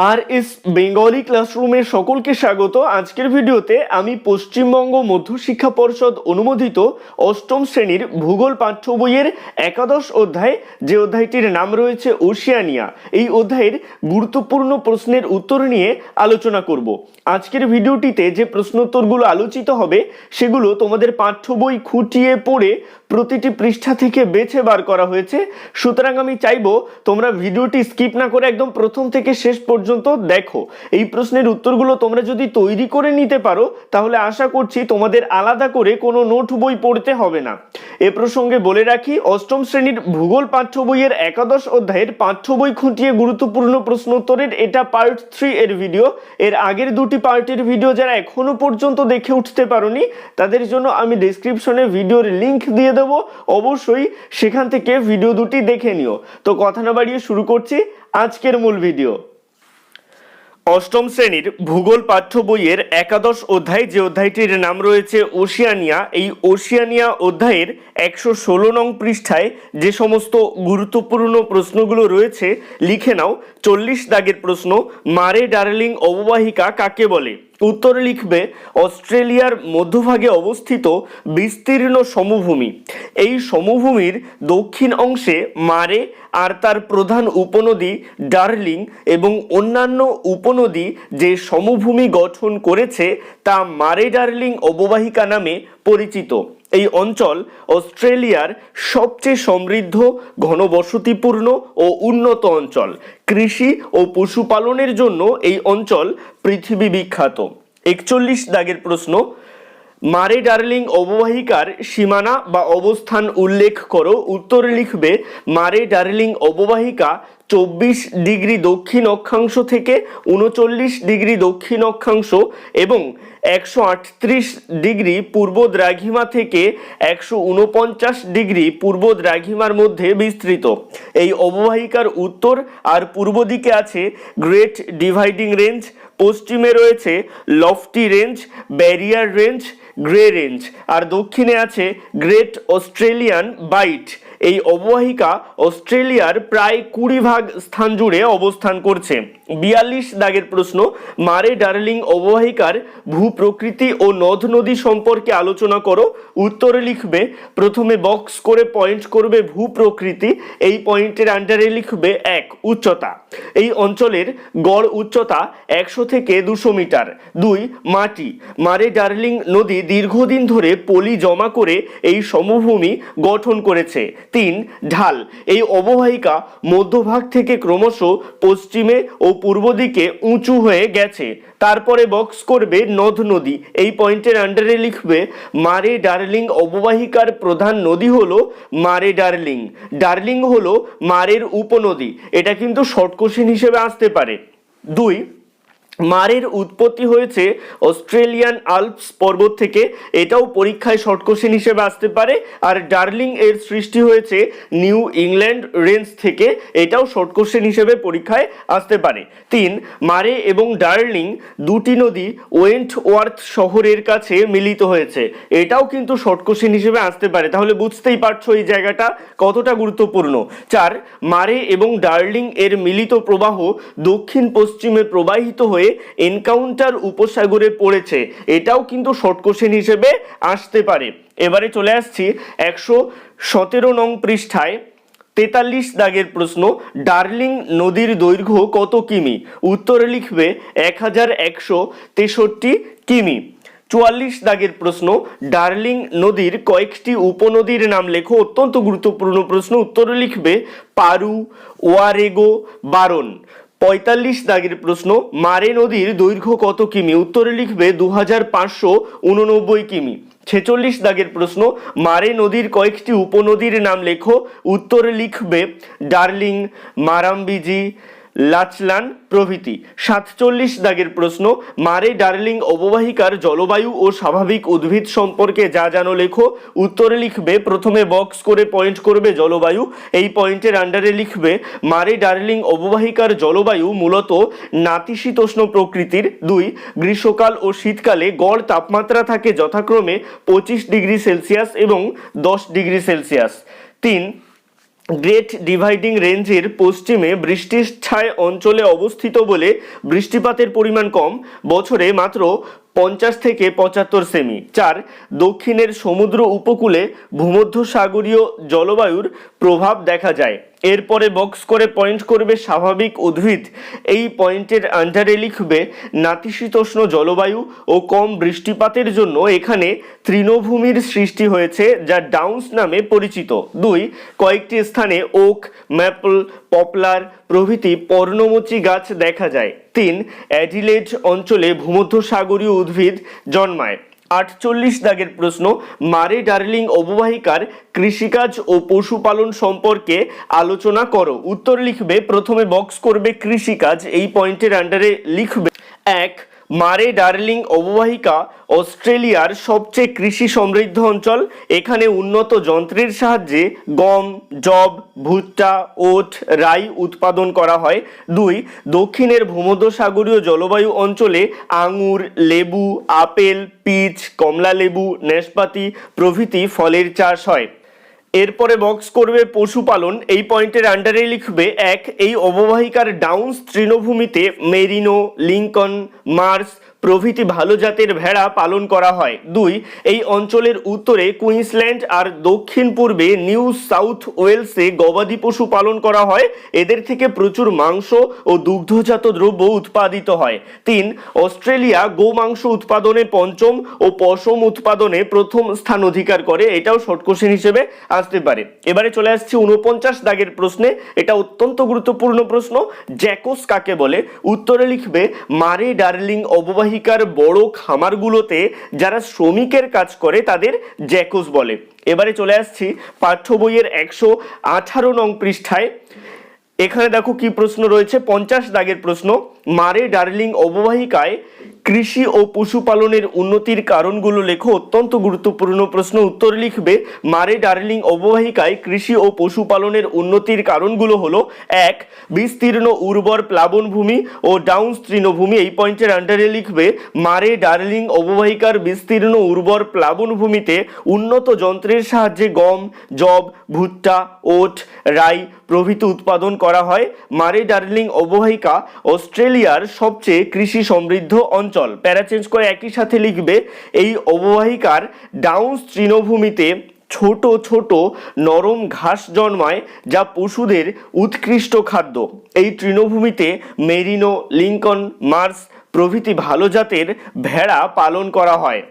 আর S Bengali ক্লাসরুমের সকলকে স্বাগত। আজকের ভিডিওতে আমি পশ্চিমবঙ্গ মধ্যশিক্ষা পর্ষদ অনুমোদিত অষ্টম শ্রেণীর ভূগোল পাঠ্য বইয়ের একাদশ অধ্যায়, যে অধ্যায়টির নাম রয়েছে ওশিয়ানিয়া, এই অধ্যায়ের গুরুত্বপূর্ণ প্রশ্নের উত্তর নিয়ে আলোচনা করব। আজকের ভিডিওটিতে যে প্রশ্নোত্তরগুলো আলোচিত হবে সেগুলো তোমাদের পাঠ্য বই খুঁটিয়ে পড়ে প্রতিটি পৃষ্ঠা থেকে বেছে বার করা হয়েছে। সুতরাং আমি চাইবো তোমরা ভিডিওটি স্কিপ না করে একদম প্রথম থেকে শেষ পর্যন্ত দেখো। এই প্রশ্নের উত্তরগুলো তোমরা যদি তৈরি করে নিতে পারো তাহলে আশা করছি তোমাদের আলাদা করে কোনো নোট বই পড়তে হবে না। এ প্রসঙ্গে বলে রাখি, অষ্টম শ্রেণীর ভূগোল পাঠ্য বইয়ের একাদশ অধ্যায়ের পাঠ্য বই খুঁটিয়ে গুরুত্বপূর্ণ প্রশ্নোত্তরের এটা পার্ট 3 এর ভিডিও। এর আগের দুটি পার্টের ভিডিও যারা এখনো পর্যন্ত দেখে উঠতে পারোনি তাদের জন্য আমি ডেসক্রিপশনে ভিডিওর লিংক দিয়ে দেবো, অবশ্যই সেখান থেকে ভিডিও দুটি দেখে নিও। তো কথা না বাড়িয়ে শুরু করছি আজকের মূল ভিডিও। অষ্টম শ্রেণীর ভূগোল পাঠ্য বইয়ের একাদশ অধ্যায়, যে অধ্যায়টির নাম রয়েছে ওশিয়ানিয়া, এই ওশিয়ানিয়া অধ্যায়ের 116 নং পৃষ্ঠায় যে সমস্ত গুরুত্বপূর্ণ প্রশ্নগুলো রয়েছে লিখে নাও। 40 দাগের প্রশ্ন, মারে ডার্লিং অববাহিকা কাকে বলে? উত্তর লিখবে অস্ট্রেলিয়ার মধ্যভাগে অবস্থিত বিস্তীর্ণ সমভূমি। এই সমভূমির দক্ষিণ অংশে মারে আর তার প্রধান উপনদী ডার্লিং এবং অন্যান্য উপনদী যে সমভূমি গঠন করেছে তা মারে ডার্লিং অববাহিকা নামে পরিচিত। এই অঞ্চল অস্ট্রেলিয়ার সবচেয়ে সমৃদ্ধ, ঘনবসতিপূর্ণ ও উন্নত অঞ্চল। কৃষি ও পশুপালনের জন্য এই অঞ্চল পৃথিবী বিখ্যাত। 41 দাগের প্রশ্ন, মারে ডার্লিং অববাহিকার সীমানা বা অবস্থান উল্লেখ করো। উত্তর লিখবে মারে ডার্লিং অববাহিকা 24 ডিগ্রি দক্ষিণ অক্ষাংশ থেকে 39 ডিগ্রি দক্ষিণ অক্ষাংশ এবং 138 ডিগ্রি পূর্ব দ্রাঘিমা থেকে 149 ডিগ্রি পূর্ব দ্রাঘিমার মধ্যে বিস্তৃত। এই অববাহিকার উত্তর আর পূর্ব দিকে আছে গ্রেট ডিভাইডিং রেঞ্জ, পশ্চিমে রয়েছে Lofty Range, Barrier Range, Grey Range, আর দক্ষিণে আছে গ্রেট অস্ট্রেলিয়ান বাইট। এই অববাহিকা অস্ট্রেলিয়ার প্রায় 20 ভাগ স্থান জুড়ে অবস্থান করছে। 42 দাগের প্রশ্ন, মারে ডার্লিং অববাহিকার ভূপ্রকৃতি ও নদ নদী সম্পর্কে আলোচনা করো। উত্তর লিখবে, প্রথমে বক্স করে পয়েন্ট করবে ভূপ্রকৃতি, এই পয়েন্টের আন্ডারে লিখবে 1 উচ্চতা। এই অঞ্চলের গড় উচ্চতা 100 থেকে 200 মিটার। 2 মাটি, মারে ডার্লিং নদী দীর্ঘদিন ধরে পলি জমা করে এই সমভূমি গঠন করেছে। 3 ঢাল, এই অববাহিকা মধ্যভাগ থেকে ক্রমশ পশ্চিমে ও পূর্ব দিকে উঁচু হয়ে গেছে। তারপরে বক্স করবে নদ নদী, এই পয়েন্টের আন্ডারে লিখবে মারে ডার্লিং অববাহিকার প্রধান নদী হলো মারে ডার্লিং। ডার্লিং হলো মারের উপনদী, এটা কিন্তু শর্ট কোশ্চেন হিসেবে আসতে পারে। 2 মারের উৎপত্তি হয়েছে অস্ট্রেলিয়ান আল্পস পর্বত থেকে, এটাও পরীক্ষায় শর্ট কোশ্চেন হিসেবে আসতে পারে। আর ডার্লিং এর সৃষ্টি হয়েছে নিউ ইংল্যান্ড রেঞ্জ থেকে, এটাও শর্ট কোশ্চেন হিসেবে পরীক্ষায় আসতে পারে। 3 মারে এবং ডার্লিং দুটি নদী ওয়েন্টওয়ার্থ শহরের কাছে মিলিত হয়েছে, এটাও কিন্তু শর্ট কোশ্চেন হিসেবে আসতে পারে। তাহলে বুঝতেই পারছো এই জায়গাটা কতটা গুরুত্বপূর্ণ। 4 মারে এবং ডার্লিং এর মিলিত প্রবাহ দক্ষিণ পশ্চিমে প্রবাহিত হয়ে এনকাউন্টার উপসাগরে পড়েছে, এটাও কিন্তু শর্ট কোশ্চেন হিসেবে আসতে পারে। এবারে চলে আসছি 117 নং পৃষ্ঠায় 43 দাগের প্রশ্ন, ডার্লিং নদীর দৈর্ঘ্য কত কিমি? উত্তরে লিখবে 1163 কিমি। 44 দাগের প্রশ্ন, ডার্লিং নদীর কয়েকটি উপনদীর নাম লেখো। অত্যন্ত গুরুত্বপূর্ণ প্রশ্ন, উত্তরে লিখবে পারু, ওয়ারেগো, বারন। 45 দাগের প্রশ্ন, মারে নদীর দৈর্ঘ্য কত কিমি? উত্তরে লিখবে 2589 কিমি। 46 দাগের প্রশ্ন, মারে নদীর কয়েকটি উপনদীর নাম লেখো। উত্তরে লিখবে ডার্লিং, মারাম্বিজি, লাচলান প্রভৃতি। 47 দাগের প্রশ্ন, মারে ডার্লিং অববাহিকার জলবায়ু ও স্বাভাবিক উদ্ভিদ সম্পর্কে যা জানো লেখো। উত্তরে লিখবে, প্রথমে বক্স করে পয়েন্ট করবে জলবায়ু, এই পয়েন্টের আন্ডারে লিখবে মারে ডার্লিং অববাহিকার জলবায়ু মূলত নাতিশীতোষ্ণ প্রকৃতির। 2 গ্রীষ্মকাল ও শীতকালে গড় তাপমাত্রা থাকে যথাক্রমে 25 ডিগ্রি সেলসিয়াস এবং 10 ডিগ্রি সেলসিয়াস। 3 গ্রেট ডিভাইডিং রেঞ্জের পশ্চিমে বৃষ্টির ছায় অঞ্চলে অবস্থিত বলে বৃষ্টিপাতের পরিমাণ কম, বছরে মাত্র 50 থেকে 75 সেমি। 4, দক্ষিণের সমুদ্র উপকূলে ভূমধ্যসাগরীয় জলবায়ুর প্রভাব দেখা যায়। এরপরে বক্স করে পয়েন্ট করবে স্বাভাবিক উদ্ভিদ। এই পয়েন্টের আন্ডারে লিখবে নাতিশীতোষ্ণ জলবায়ু ও কম বৃষ্টিপাতের জন্য এখানে তৃণভূমির সৃষ্টি হয়েছে, যা ডাউন্স নামে পরিচিত। 2, কয়েকটি স্থানে ওক, ম্যাপল, পপলার প্রভৃতি পর্ণমোচী গাছ দেখা যায়। 3, অ্যাডিলেড অঞ্চলে ভূমধ্যসাগরীয় উদ্ভিদ জন্মায়। 48 দাগের প্রশ্ন, মারে ডার্লিং অববাহিকার কৃষিকাজ ও পশুপালন সম্পর্কে আলোচনা করো। উত্তর লিখবে, প্রথমে বক্স করবে কৃষিকাজ, এই পয়েন্টের আন্ডারে লিখবে 1, মারে ডার্লিং অববাহিকা অস্ট্রেলিয়ার সবচেয়ে কৃষি সমৃদ্ধ অঞ্চল। এখানে উন্নত যন্ত্রের সাহায্যে গম, যব, ভুট্টা, ওট, রাই উৎপাদন করা হয়। 2, দক্ষিণের ভূমধ্যসাগরীয় জলবায়ু অঞ্চলে আঙুর, লেবু, আপেল, পিচ, কমলা লেবু, নাশপাতি প্রভৃতি ফলের চাষ হয়। এরপরে বক্স করবে পশুপালন, এই পয়েন্টের আন্ডারে লিখবে 1, এই অববাহিকার ডাউন্স তৃণভূমিতে মেরিনো, লিঙ্কন, মার্স প্রভৃতি ভালো জাতের ভেড়া পালন করা হয়। 2, এই অঞ্চলের উত্তরে কুইন্সল্যান্ড আর দক্ষিণ পূর্বে নিউ সাউথ ওয়েলসে গবাদি পশু পালন করা হয়, এদের থেকে প্রচুর মাংস ও দুগ্ধজাত দ্রব্য উৎপাদিত হয়। 3, অস্ট্রেলিয়া গোমাংস উৎপাদনে পঞ্চম ও পশম উৎপাদনে প্রথম স্থান অধিকার করে, এটাও শর্ট কোশ্চেন হিসেবে আসতে পারে। এবারে চলে আসছে 49 দাগের প্রশ্নে, এটা অত্যন্ত গুরুত্বপূর্ণ প্রশ্ন। জ্যাকোস কাকে বলে? উত্তরে লিখবে, মারে ডার্লিং অববাহিকার বড় খামারগুলোতে যারা শ্রমিকের কাজ করে তাদের জ্যাকোস বলে। এবারে চলে আসছি পাঠ্য বইয়ের 118 নং পৃষ্ঠায়। এখানে দেখো কি প্রশ্ন রয়েছে, 50 দাগের প্রশ্ন, মারে ডার্লিং অববাহিকায় কৃষি ও পশুপালনের উন্নতির কারণগুলো লেখো। অত্যন্ত গুরুত্বপূর্ণ প্রশ্ন। উত্তর লিখবে, মারে ডার্লিং অববাহিকায় কৃষি ও পশুপালনের উন্নতির কারণগুলো হলো 1, বিস্তীর্ণ উর্বর প্লাবনভূমি ও ডাউন্স তৃণভূমি। এই পয়েন্টের আন্ডারে লিখবে, মারে ডার্লিং অববাহিকার বিস্তীর্ণ উর্বর প্লাবনভূমিতে উন্নত যন্ত্রের সাহায্যে গম, যব, ভুট্টা, ওট, রাই প্রভৃতি উৎপাদন করা হয়। মারে ডার্লিং অববাহিকা অস্ট্রেলিয়ার সবচেয়ে কৃষি সমৃদ্ধ অঞ্চল। প্যারা চেঞ্জ করে একই সাথে লিখবে, এই অববাহিকার ডাউন্স তৃণভূমিতে ছোট ছোট নরম ঘাস জন্মায়, যা পশুদের উৎকৃষ্ট খাদ্য। এই তৃণভূমিতে মেরিনো, লিঙ্কন, মার্স প্রভৃতি ভালো জাতের ভেড়া পালন করা হয়।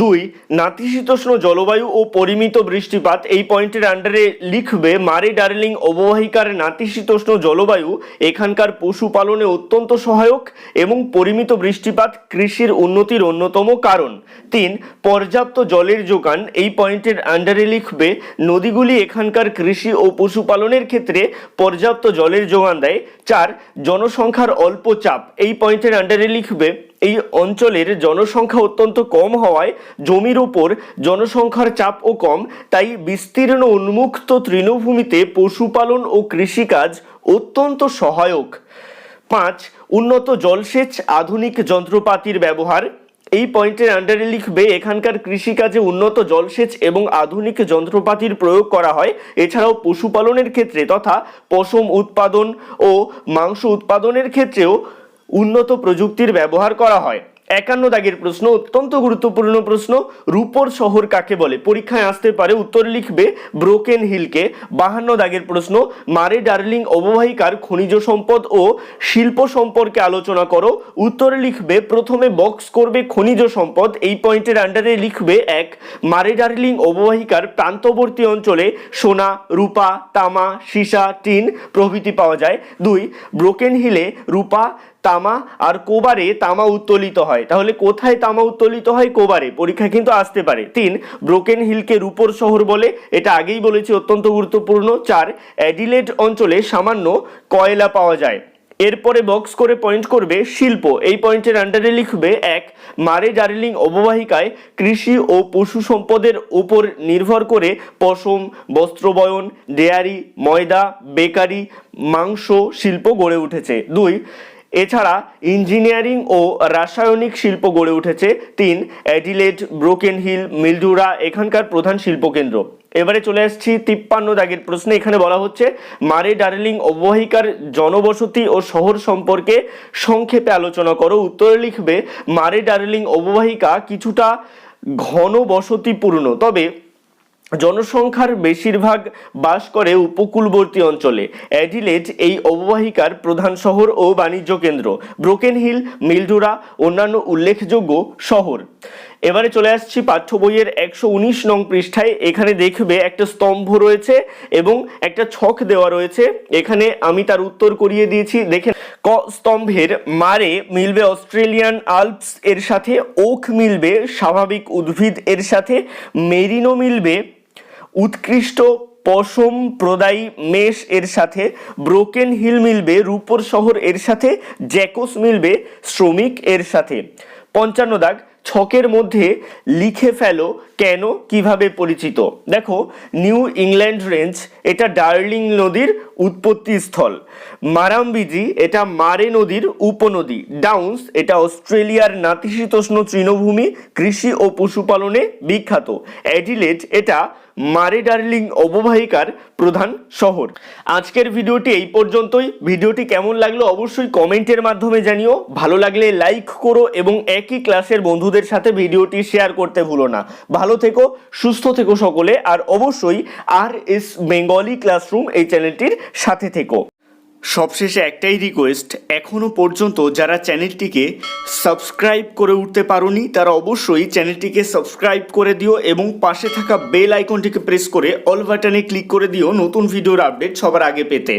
2, নাতিশীতোষ্ণ জলবায়ু ও পরিমিত বৃষ্টিপাত। এই পয়েন্টের আন্ডারে লিখবে, মারে ডার্লিং অববাহিকার নাতিশীতোষ্ণ জলবায়ু এখানকার পশুপালনে অত্যন্ত সহায়ক এবং পরিমিত বৃষ্টিপাত কৃষির উন্নতির অন্যতম কারণ। 3, পর্যাপ্ত জলের যোগান। এই পয়েন্টের আন্ডারে লিখবে, নদীগুলি এখানকার কৃষি ও পশুপালনের ক্ষেত্রে পর্যাপ্ত জলের যোগান দেয়। 4, জনসংখ্যার অল্প চাপ। এই পয়েন্টের আন্ডারে লিখবে, এই অঞ্চলের জনসংখ্যা অত্যন্ত কম হওয়ায় জমির উপর জনসংখ্যার চাপও কম, তাই বিস্তীর্ণ উন্মুক্ত তৃণভূমিতে পশুপালন ও কৃষিকাজ অত্যন্ত সহায়ক। 5, উন্নত জলসেচ, আধুনিক যন্ত্রপাতির ব্যবহার। এই পয়েন্টের আন্ডারে লিখবে, এখানকার কৃষিকাজে উন্নত জলসেচ এবং আধুনিক যন্ত্রপাতির প্রয়োগ করা হয়। এছাড়াও পশুপালনের ক্ষেত্রে তথা পশম উৎপাদন ও মাংস উৎপাদনের ক্ষেত্রেও উন্নত প্রযুক্তির ব্যবহার করা হয়। 51 দাগের প্রশ্ন, অত্যন্ত গুরুত্বপূর্ণ প্রশ্ন, রূপর শহর কাকে বলে? পরীক্ষায় আসতে পারে। উত্তর লিখবে, ব্রোকেন হিলকে। 52 দাগের প্রশ্ন, মারে ডার্লিং অববাহিকার খনিজ সম্পদ ও শিল্প সম্পর্কে আলোচনা করো। উত্তর লিখবে, প্রথমে বক্স করবে খনিজ সম্পদ। এই পয়েন্টের আন্ডারে লিখবে 1, মারে ডার্লিং অববাহিকার প্রান্তবর্তী অঞ্চলে সোনা, রূপা, তামা, সীসা, টিন প্রভৃতি পাওয়া যায়। 2, ব্রোকেন হিলে রূপা, তামা আর কোবারে তামা উত্তোলিত হয়। তাহলে কোথায় তামা উত্তোলিত হয়? কোবারে। পরীক্ষায় কিন্তু আসতে পারে। 3, ব্রোকেন হিলকে রূপর শহর বলে, এটা আগেই বলেছি, অত্যন্ত গুরুত্বপূর্ণ। 4, অ্যাডিলেড অঞ্চলে সামান্য কয়লা পাওয়া যায়। এরপরে বক্স করে পয়েন্ট করবে শিল্প। এই পয়েন্টের আন্ডারে লিখবে 1, মারে ডার্লিং অববাহিকায় কৃষি ও পশু সম্পদের উপর নির্ভর করে পশম, বস্ত্রবয়ন, ডেয়ারি, ময়দা, বেকারি, মাংস শিল্প গড়ে উঠেছে। 2, এছাড়া ইঞ্জিনিয়ারিং ও রাসায়নিক শিল্প গড়ে উঠেছে। 3 অ্যাডিলেড, ব্রোকেন হিল, মিলডুরা এখানকার প্রধান শিল্পকেন্দ্র। এবারে চলে আসছি 53 দাগের প্রশ্নে। এখানে বলা হচ্ছে মারে ডার্লিং অববাহিকার জনবসতি ও শহর সম্পর্কে সংক্ষেপে আলোচনা করো। উত্তরে লিখবে মারে ডার্লিং অববাহিকা কিছুটা ঘনবসতিপূর্ণ, তবে জনসংখ্যার বেশিরভাগ বাস করে উপকূলবর্তী অঞ্চলে। অ্যাডিলেড এই অববাহিকার প্রধান শহর ও বাণিজ্য কেন্দ্র। ব্রোকেন হিল, মিলডুরা অন্যান্য উল্লেখযোগ্য শহর। এবারে চলে আসছি পাঠ্য বইয়ের 119 নং পৃষ্ঠায়। এখানে দেখবে একটা স্তম্ভ রয়েছে এবং একটা ছক দেওয়া রয়েছে। এখানে আমি তার উত্তর করিয়ে দিয়েছি, দেখেন। ক স্তম্ভের মারে মিলবে অস্ট্রেলিয়ান আল্পস এর সাথে, ওক মিলবে স্বাভাবিক উদ্ভিদ এর সাথে, মেরিনো মিলবে উৎকৃষ্ট পশম প্রদায়ী মেষ এর সাথে, ব্রোকেন হিল মিলবে রূপর শহর এর সাথে, জ্যাকোস মিলবে শ্রমিক এর সাথে। 55 দাগ, ছকের মধ্যে লিখে ফেলো কেন কিভাবে পরিচিত। দেখো, নিউ ইংল্যান্ড রেঞ্জ এটা ডার্লিং নদীর উৎপত্তি স্থল। মারাম্বিজি এটা মারে নদীর উপনদী। ডাউন্স এটা অস্ট্রেলিয়ার নাতিশীতোষ্ণ তৃণভূমি, কৃষি ও পশুপালনে বিখ্যাত। অ্যাডিলেড এটা মারে ডার্লিং অববাহিকার প্রধান শহর। আজকের ভিডিওটি এই পর্যন্তই। ভিডিওটি কেমন লাগলো অবশ্যই কমেন্টের মাধ্যমে জানিও। ভালো লাগলে লাইক করো এবং একই ক্লাসের বন্ধুদের সাথে ভিডিওটি শেয়ার করতে ভুলো না। ভালো থেকো, সুস্থ থেকো সকলে, আর অবশ্যই RS বেঙ্গলি ক্লাসরুম এই চ্যানেলটির সাথে থেকো। সবশেষে একটাই রিকোয়েস্ট, এখনো পর্যন্ত যারা চ্যানেলটিকে সাবস্ক্রাইব করে উঠতে পারোনি তারা অবশ্যই চ্যানেলটিকে সাবস্ক্রাইব করে দিও এবং পাশে থাকা বেল আইকনটিকে প্রেস করে অল বাটনে ক্লিক করে দিও নতুন ভিডিওর আপডেট সবার আগে পেতে।